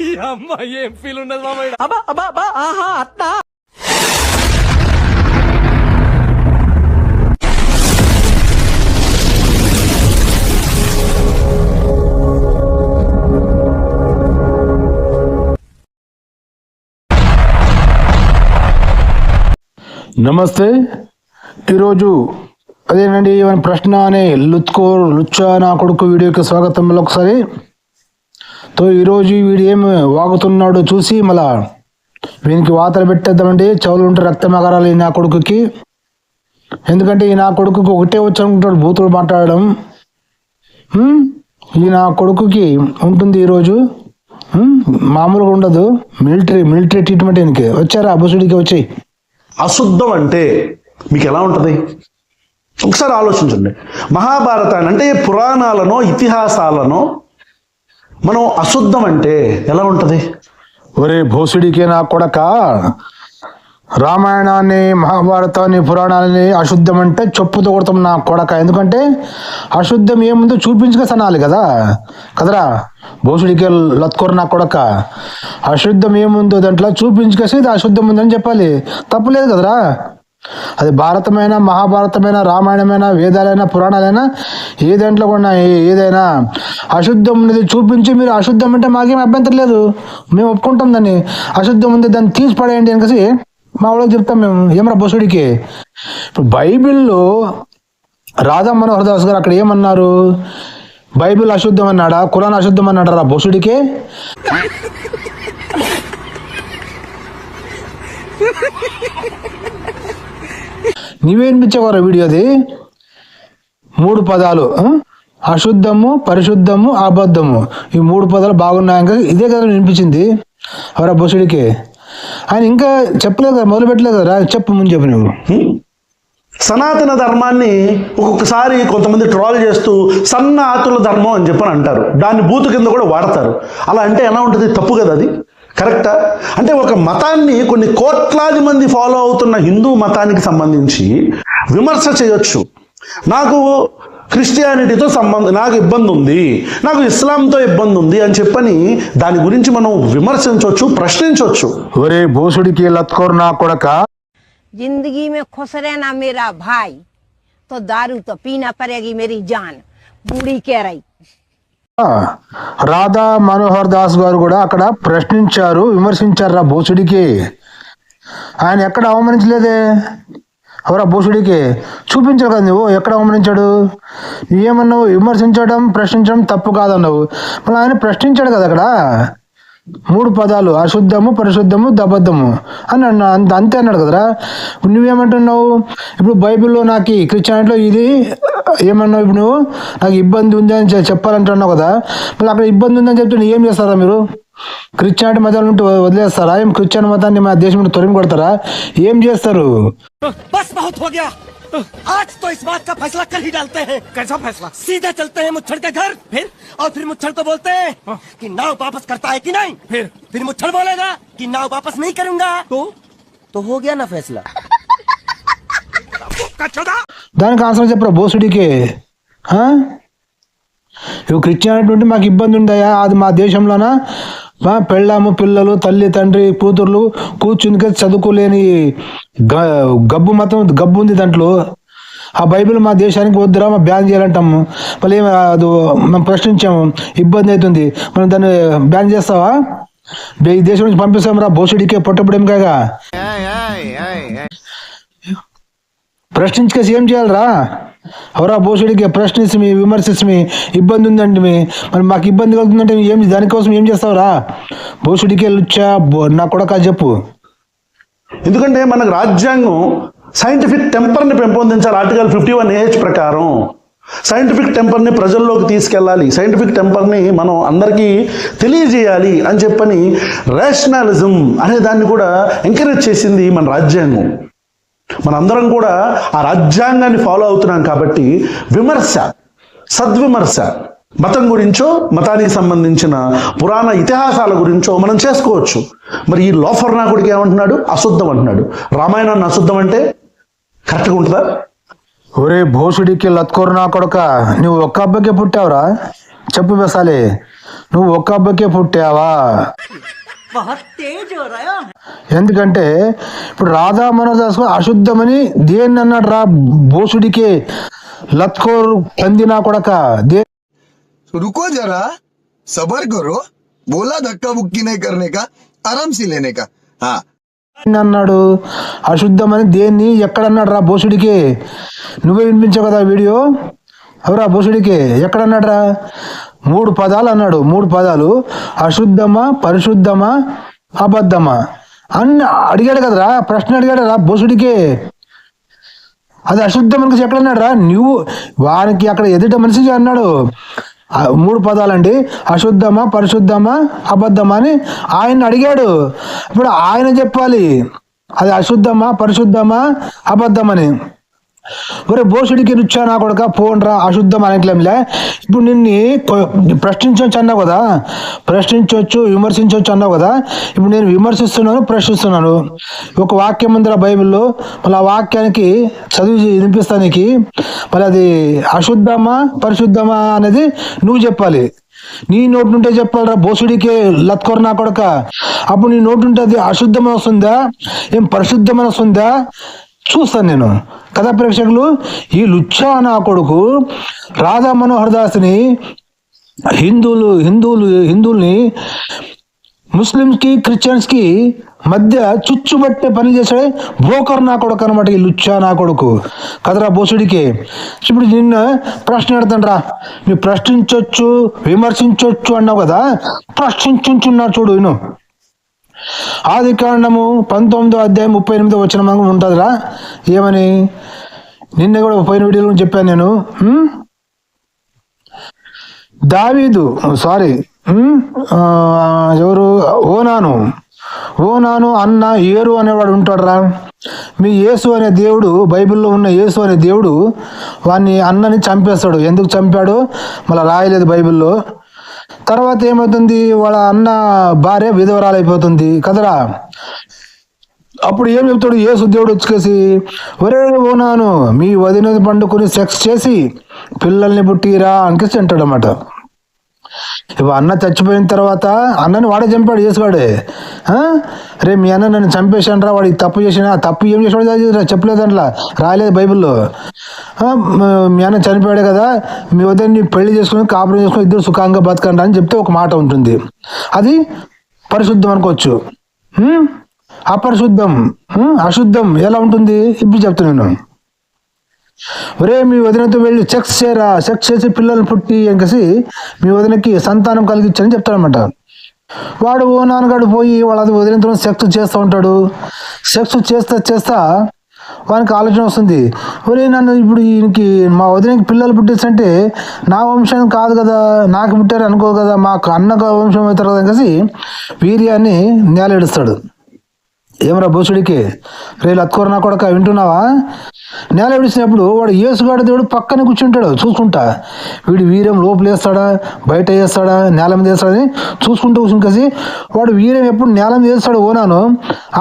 అమ్మ ఏం ఫీల్ ఉండదు మామయ్య. అట్లా నమస్తే. ఈరోజు అదేనండి ప్రశ్న అనే లుచ్చా నా కొడుకు వీడియోకి స్వాగతం. మళ్ళీ ఒకసారి ఈరోజు వీడు ఏం వాగుతున్నాడో చూసి మళ్ళా వీనికి వాతలు పెట్టేద్దామండి. చెవులు ఉంటే రక్తం ఎగరాలి నా కొడుకుకి. ఎందుకంటే ఈ నా కొడుకుకి ఒకటే వచ్చి అనుకుంటాడు బూతులు మాట్లాడడం. ఈ నా కొడుకుకి ఉంటుంది ఈరోజు మామూలుగా ఉండదు. మిలిటరీ ట్రీట్మెంట్ ఈయనకి. వచ్చారా బుసుడికి వచ్చి. అశుద్ధం అంటే మీకు ఎలా ఉంటుంది ఒకసారి ఆలోచించండి. మహాభారతాన్ని అంటే పురాణాలను ఇతిహాసాలను మనం అశుద్ధం అంటే ఎలా ఉంటుంది? ఒరే భోసుడికి నా కొడక, రామాయణాన్ని మహాభారతాన్ని పురాణాలని అశుద్ధం అంటే చెప్పుతో కొడతాం నా కొడక. ఎందుకంటే అశుద్ధం ఏముందో చూపించుక సనాలి కదరా భోసుడికి లత్కోరు నా కొడక. అశుద్ధం ఏముందో దాంట్లో చూపించుకేసి ఇది అశుద్ధం ఉందని చెప్పాలి. తప్పులేదు కదరా. అది భారతమైన మహాభారతమైన రామాయణమైన వేదాలైనా పురాణాలైనా ఏ దాంట్లో కూడా ఏదైనా అశుద్ధం ఉన్నది చూపించి మీరు అశుద్ధం అంటే మాకేం అభ్యంతరం లేదు, మేము ఒప్పుకుంటాం. దాన్ని అశుద్ధం ఉంది దాన్ని తీసి పడేయండి అనేసి మా వాళ్ళకి చెప్తాం మేము. ఏమరా బొసుడికి. ఇప్పుడు బైబిల్లో రాధా మనోహర్ దాస్ గారు అక్కడ ఏమన్నారు? బైబిల్ అశుద్ధం అన్నాడా, ఖురాన్ అశుద్ధం అన్నాడా రా బొసుడికి? నీవేనిపించేవారా వీడియోది? 3 పదాలు అశుద్ధము, పరిశుద్ధము, అబద్ధము. ఈ 3 పదాలు బాగున్నాయి. ఇదే కదా వినిపించింది అవరా బొసుడికి. ఆయన ఇంకా చెప్పలేదు కదా, మొదలు పెట్టలేదు కదా. చెప్పు ముందు చెప్పు నువ్వు. సనాతన ధర్మాన్ని ఒక్కొక్కసారి కొంతమంది ట్రోల్ చేస్తూ సన్నాతుల ధర్మం అని చెప్పని అంటారు. దాన్ని బూతు కింద కూడా వాడతారు. అలా అంటే ఎలా ఉంటుంది? తప్పు కదా అది. కరెక్టా? అంటే ఒక మతాన్ని కొన్ని కోట్లాది మంది ఫాలో అవుతున్న హిందూ మతానికి సంబంధించి విమర్శ చేయొచ్చు. నాకు క్రిస్టియానిటీతో నాకు ఇబ్బంది ఉంది, నాకు ఇస్లాంతో ఇబ్బంది ఉంది అని చెప్పని దాని గురించి మనం విమర్శించవచ్చు, ప్రశ్నించవచ్చు. ఒరే భోసుడికి లత్కోరు నా కొడక, जिंदगी में खुश रहना मेरा भाई, तो दारू तो पीना पड़ेगी मेरी जान, बूढ़ी कह रही. రాధా మనోహర్ దాస్ గారు కూడా అక్కడ ప్రశ్నించారు, విమర్శించారు రా భోసుడికి. ఆయన ఎక్కడ అవమానించలేదే అవరా భోసుడికి. చూపించావు కదా నువ్వు ఎక్కడ అవమానించాడు. నువ్వేమన్నావు? విమర్శించడం ప్రశ్నించడం తప్పు కాదన్నావు. మళ్ళీ ఆయన ప్రశ్నించాడు కదా అక్కడ. 3 పదాలు అశుద్ధము, పరిశుద్ధము, అబద్ధము అని అంతే అన్నాడు కదరా. నువ్వేమంటున్నావు? ఇప్పుడు బైబిల్లో నాకు క్రిస్టియానిటీలో ఇది ఏమన్నావు? ఇప్పుడు నువ్వు నాకు ఇబ్బంది ఉంది అని చెప్పాలంటున్నావు కదా. మళ్ళీ అక్కడ ఇబ్బంది ఉందని చెప్తే ఏం చేస్తారా మీరు? క్రిస్టియానిటీ మతాల నుండి వదిలేస్తారా? ఏం క్రిస్టియన్ మతాన్ని మా దేశం నుండి తొలగి కొడతారా? ఏం చేస్తారు? आज तो इस बात का फैसला कर ही डालते हैं. कैसा फैसला? सीधे चलते हैं मुच्छड़ के घर, फिर मुच्छड़ को बोलते हैं कि नाव वापस करता है कि नहीं. फिर मुच्छड़ बोलेगा कि नाव वापस नहीं करूंगा. तो हो गया ना फैसला. దానికి ఆన్సర్ చెప్పరా భోసుడికి. ఇవి క్రిస్టియానిటీ ఉంటే మాకు ఇబ్బంది ఉందయా, అది మా దేశంలోనా పెళ్ళాము పిల్లలు తల్లి తండ్రి కూతుర్లు కూర్చుందికే చదువుకోలేని గబ్బు మతం గబ్బు ఉంది దాంట్లో. ఆ బైబిల్ మా దేశానికి వద్దురా, మా బ్యాన్ చేయాలంటాము. మళ్ళీ అది మేము ప్రశ్నించాము, ఇబ్బంది అవుతుంది, మనం దాన్ని బ్యాన్ చేస్తావా? ఈ దేశం నుంచి పంపిస్తాం రా భోసుడికే పొట్టపడేం కాగా. ప్రశ్నించుకేసి ఏం చేయాలరా అవరా భోసుడికి. ప్రశ్నించి విమర్శించి ఇబ్బంది ఉందండి మరి మాకు ఇబ్బంది కలుగుతుందంటే ఏం దానికోసం ఏం చేస్తావురా భోసుడికి లుచ్చా నా కొడక చెప్పు. ఎందుకంటే మనకు రాజ్యాంగం సైంటిఫిక్ టెంపర్ని పెంపొందించాలి. ఆర్టికల్ 51A ప్రకారం సైంటిఫిక్ టెంపర్ని ప్రజల్లోకి తీసుకెళ్ళాలి, సైంటిఫిక్ టెంపర్ని మనం అందరికీ తెలియజేయాలి అని చెప్పని రేషనలిజం అనే దాన్ని కూడా ఎంకరేజ్ చేసింది మన రాజ్యాంగం. మనందరం కూడా ఆ రాజ్యాంగాన్ని ఫాలో అవుతున్నాం కాబట్టి విమర్శ, సద్విమర్శ మతం గురించో మతానికి సంబంధించిన పురాణ ఇతిహాసాల గురించో మనం చేసుకోవచ్చు. మరి ఈ లోఫర్ నాకుడికి ఏమంటున్నాడు? అశుద్ధం అంటున్నాడు. రామాయణాన్ని అశుద్ధం అంటే కరెక్ట్గా ఉంటుందా? ఒరే భోసుడికి లత్కోరు నా కొడక, నువ్వు ఒక్క అబ్బాయికే పుట్టావురా, చెప్పు బెసాలి, నువ్వు ఒక్క అబ్బకే పుట్టావా? बहुत तेज हो रहा है। ఎందుకంటే ఇప్పుడు రాధా మనోదాస్ అశుద్ధమని దేన్ని అన్నాడు రా బోసుడికి? లత్కోరు పందినా కొడక దే रुको जरा, सबर करो। बोला धक्का बुक्की नहीं करने का, आराम से लेने का। हाँ అన్నాడు అశుద్ధమని దేన్ని ఎక్కడన్నాడు రా బోసుడికి? నువ్వే వినిపించావు కదా వీడియో. అవరా బోసుడికి ఎక్కడన్నాడు రా? 3 పదాలు అన్నాడు. 3 పదాలు అశుద్ధమా, పరిశుద్ధమా, అబద్ధమా అని అడిగాడు కదరా, ప్రశ్న అడిగాడు రా బోసుడికి. అది అశుద్ధం అని ఎక్కడన్నాడు రా? నువ్వు వానికి అక్కడ ఎదుట మనిషి అన్నాడు 3 పదాలండి, అశుద్ధమా, పరిశుద్ధమా, అబద్ధమా అని ఆయన అడిగాడు. ఇప్పుడు ఆయన చెప్పాలి అది అశుద్ధమా, పరిశుద్ధమా, అబద్ధమని. ఒరే బోసుడికి రుచ్చా నా కొడుక పోండ్రా అశుద్ధం అనట్లేంలే. ఇప్పుడు నిన్ను ప్రశ్నించవచ్చు అన్నావు కదా, ప్రశ్నించవచ్చు విమర్శించవచ్చు అన్నావు కదా. ఇప్పుడు నేను విమర్శిస్తున్నాను, ప్రశ్నిస్తున్నాను. ఒక వాక్యం ఉందిరా బైబిల్లో, మళ్ళీ ఆ వాక్యానికి చదివి వినిపిస్తానికి మళ్ళీ అది అశుద్ధమా పరిశుద్ధమా అనేది నువ్వు చెప్పాలి. నీ నోటి నుంటే చెప్పాలరా బోసుడికి లత్కొర నా కొడుక. అప్పుడు నీ నోటి నుంటే అది అశుద్ధమని వస్తుందా, ఏం పరిశుద్ధమని వస్తుందా చూస్తాను నేను కదా ప్రేక్షకులు. ఈ లుచ్చా నా కొడుకు రాధా మనోహర్ దాస్ని హిందువుల్ని ముస్లిమ్స్కి క్రిస్టియన్స్కి మధ్య చుచ్చుబట్టే పని చేసాడే బ్రోకర్ నా కొడుకు అనమాట ఈ లుచ్చా నా కొడుకు కదరా బోసుడికి. ఇప్పుడు నిన్న ప్రశ్న పెడతాను రా, నువ్వు ప్రశ్నించవచ్చు విమర్శించవచ్చు అన్నావు కదా, ప్రశ్నించున్నా చూడు. విను, ఆదికాండము 19వ అధ్యాయం 38వ వచనం ఉంటుందిరా. ఏమని నిన్న కూడా పోయిన వీడియోలో చెప్పాను నేను. దావీదు ఎవరు ఓనాను అన్న ఏరు అనేవాడు ఉంటాడురా. మీ యేసు అనే దేవుడు, బైబిల్లో ఉన్న యేసు అనే దేవుడు వాడిని అన్నని చంపేస్తాడు. ఎందుకు చంపాడు మళ్ళీ రాయలేదు బైబిల్లో. తర్వాత ఏమవుతుంది, వాళ్ళ అన్న భార్య విధవరాలైపోతుంది కదరా. అప్పుడు ఏం చెప్తాడు యేసు దేవుడు వచ్చేసి, ఒరే ఓనాను మీ వదిన పండుకొని సెక్స్ చేసి పిల్లల్ని పుట్టిరా అనికేసి అంటాడు అన్నమాట. ఇప్పుడు అన్న చచ్చిపోయిన తర్వాత అన్నని వాడే చంపాడు యేసుగాడే. రే మీ అన్న నన్ను చంపేశాను రా, వాడికి తప్పు చేసిన, తప్పు ఏం చేసాడు చెప్పలేదు అట్లా రాయలేదు బైబిల్లో. మీ అన్న చనిపోయాడు కదా, మీ వద్దని పెళ్లి చేసుకుని కాపురం చేసుకుని ఇద్దరు సుఖంగా బతకండి అని చెప్తే ఒక మాట ఉంటుంది. అది పరిశుద్ధం అనుకోవచ్చు. అపరిశుద్ధం అశుద్ధం ఎలా ఉంటుంది ఇప్పుడు చెప్తాను నేను. ఒరే మీ వదినతో వెళ్ళి సెక్స్ చేయరా, సెక్స్ చేసి పిల్లలు పుట్టి అనేసి మీ వదినకి సంతానం కలిగించని చెప్తాడనమాట. వాడు ఓ నాన్నగాడు పోయి వాళ్ళ వదినతో సెక్స్ చేస్తూ ఉంటాడు. సెక్స్ చేస్తా వానికి ఆలోచన వస్తుంది, ఒరే నన్ను ఇప్పుడు ఈయనకి మా వదినకి పిల్లలు పుట్టేసంటే నా వంశం కాదు కదా, నాకు పుట్టారు అనుకో కదా, మా అన్న వంశం అవుతారు కదా అనేసి వీర్యాన్ని నేలెడుస్తాడు. ఏమరా బోసుడికి రే లత్కోర నా కొడక వింటున్నావా? నేల విడిచినప్పుడు వాడు యేసుగాడు దేవుడు పక్కనే కూర్చుంటాడు చూసుకుంటా, వీడు వీర్యం లోపల వేస్తాడా బయట వేస్తాడా నేల మీద వేస్తాడని చూసుకుంటూ కూర్చుని వాడు వీర్యం ఎప్పుడు నేల మీద వేస్తాడు ఓనాను,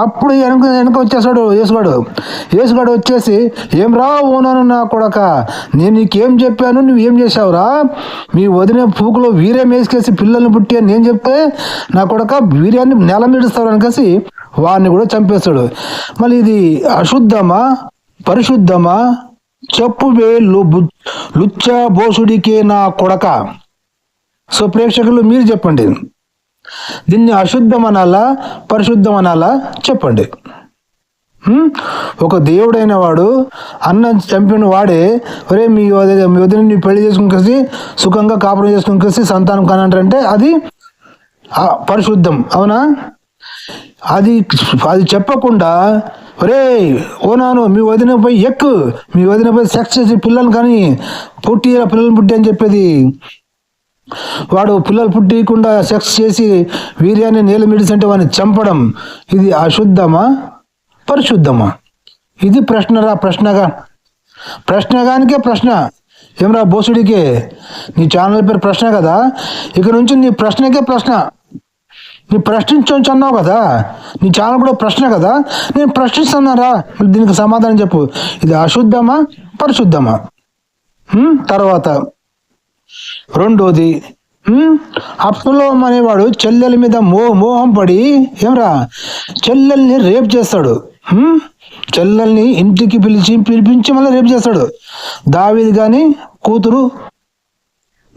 అప్పుడు వెనక వచ్చేస్తాడు యేసుగాడు వచ్చేసి ఏం రా ఓనాను నా కొడక, నేను నీకేం చెప్పాను నువ్వేం చేసావురా, మీ వదిన పూకులో వీర్యం వేసుకేసి పిల్లల్ని పుట్టి అని నేను చెప్తే నా కొడక వీర్యాన్ని నేల మీద ఇస్తాడు అనేసి వాడిని కూడా చంపేస్తాడు. మళ్ళీ ఇది అశుద్ధమా పరిశుద్ధమా చెప్పువే లుచ్చా బోసుడికే నా కొడక. సో ప్రేక్షకులు మీరు చెప్పండి, దీన్ని అశుద్ధం అనాలా పరిశుద్ధం అనాలా చెప్పండి. ఒక దేవుడైన వాడు అన్న చంపిన వాడే ఒరే మీ వదిన నీ పెళ్లి చేసుకుని సుఖంగా కాపురం చేసుకుని సంతానం కానంటే అది పరిశుద్ధం అవునా? అది చెప్పకుండా ఒరే ఓనాను మీ వదినపై ఎక్కు, మీ వదినపై సెక్స్ చేసి పిల్లలు కానీ పిల్లలు పుట్టి అని చెప్పేది. వాడు పిల్లలు పుట్టకుండా సెక్స్ చేసి వీర్యాన్ని నేల మిడిసంటే వాడిని చంపడం ఇది అశుద్ధమా పరిశుద్ధమా? ఇది ప్రశ్నరా, ప్రశ్నగానికే ప్రశ్న. ఏమరా బోసుడికే నీ ఛానల్ పేరు ప్రశ్న కదా, ఇక నుంచి నీ ప్రశ్నకే ప్రశ్న. నీ ప్రశ్నించవచ్చు అన్నావు కదా, నీ ఛానల్ కూడా ప్రశ్న కదా, నేను ప్రశ్నిస్తున్నారా దీనికి సమాధానం చెప్పు. ఇది అశుద్ధమా పరిశుద్ధమా? తర్వాత రెండోది అప్సలోం అనేవాడు చెల్లెల మీద మోహం పడి ఏమరా చెల్లెల్ని రేప్ చేస్తాడు. చెల్లెల్ని ఇంటికి పిలిపించి మళ్ళీ రేపు చేస్తాడు. దావీదు కానీ కూతురు,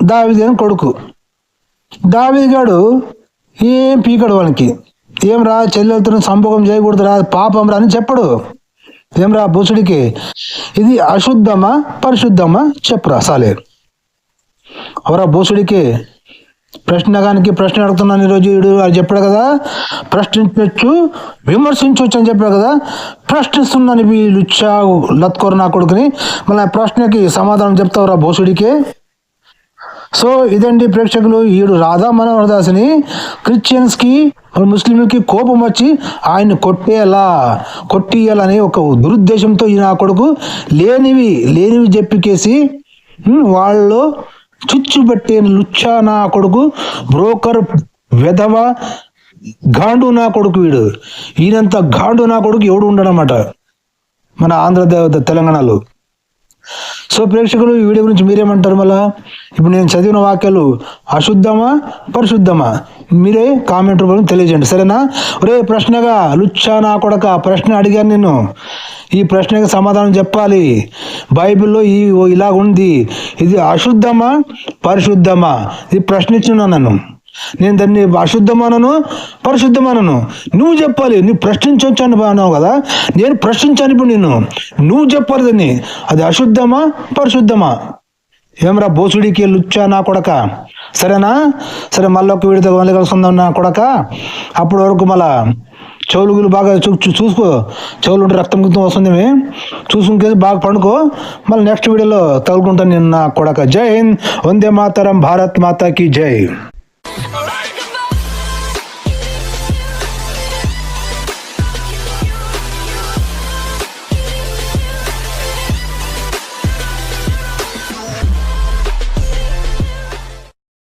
దావీదు కానీ కొడుకు. దావీదు గాడు ఏం పీకడు వానికి. ఏం చెల్లెలతో సంభోగం చేయకూడదురా, పాపం రా అని చెప్పడు. ఏం బుసుడికి ఇది అశుద్ధమా పరిశుద్ధమా చెప్పురా సాలే. అవరా బోసుడికి ప్రశ్న అడుగుతున్నాను ఈరోజు. వీడు అది చెప్పాడు కదా, ప్రశ్నించవచ్చు విమర్శించవచ్చు అని చెప్పాడు కదా. ప్రశ్నిస్తున్నాను ఈ లుచ్చా లత్కోర నా కొడుకుని. మళ్ళీ ప్రశ్నకి సమాధానం చెప్తావురా బోసుడికి. సో ఇదండి ప్రేక్షకులు, ఈడు రాధా మనోహర్ దాస్ని క్రిస్టియన్స్కి ముస్లింలకి కోపం వచ్చి ఆయన కొట్టేయాలని ఒక దురుద్దేశంతో ఈ నా కొడుకు లేనివి చెప్పికేసి వాళ్ళు చుచ్చు పెట్టే లుచ్చా నా కొడుకు, బ్రోకర్ వెధవ గాండు నా కొడుకు వీడు. ఈయనంత గాండు నా కొడుకు ఎవడు ఉండడన్నమాట మన తెలంగాణలో. సో ప్రేక్షకులు, ఈ వీడియో గురించి మీరేమంటారు? మళ్ళా ఇప్పుడు నేను చదివిన వాక్యాలు అశుద్ధమా పరిశుద్ధమా మీరే కామెంట్ రూపంలో తెలియజేయండి, సరేనా? ఒరే ప్రశ్నగా లుచ్చా నా కొడక ప్రశ్న అడిగాను నేను, ఈ ప్రశ్నకి సమాధానం చెప్పాలి. బైబిల్లో ఇలాగ ఉంది, ఇది అశుద్ధమా పరిశుద్ధమా ఇది ప్రశ్నించున్నాను నన్ను. నేను దాన్ని అశుద్ధమానను పరిశుద్ధమానను నువ్వు చెప్పాలి. నువ్వు ప్రశ్నించవచ్చు అని అన్నావు కదా, నేను ప్రశ్నించాను ఇప్పుడు నువ్వు చెప్పాలి దాన్ని, అది అశుద్ధమా పరిశుద్ధమా. ఏమరా బోసుడికి లుచ్చా నా కొడక, సరేనా? సరే, మళ్ళీ ఒక వీడితో మళ్ళీ కలుసుకుందాం నా కొడక. అప్పటి వరకు మళ్ళా చెవులు బాగా చూసుకో, చెవులు ఉంటే రక్తం వస్తుంది, చూసుకుని బాగా పండుకో. మళ్ళీ నెక్స్ట్ వీడియోలో తగులుకుంటాను నేను నా కొడక. జై హింద్, వందే మాతరం, భారత్ మాతాకి జై.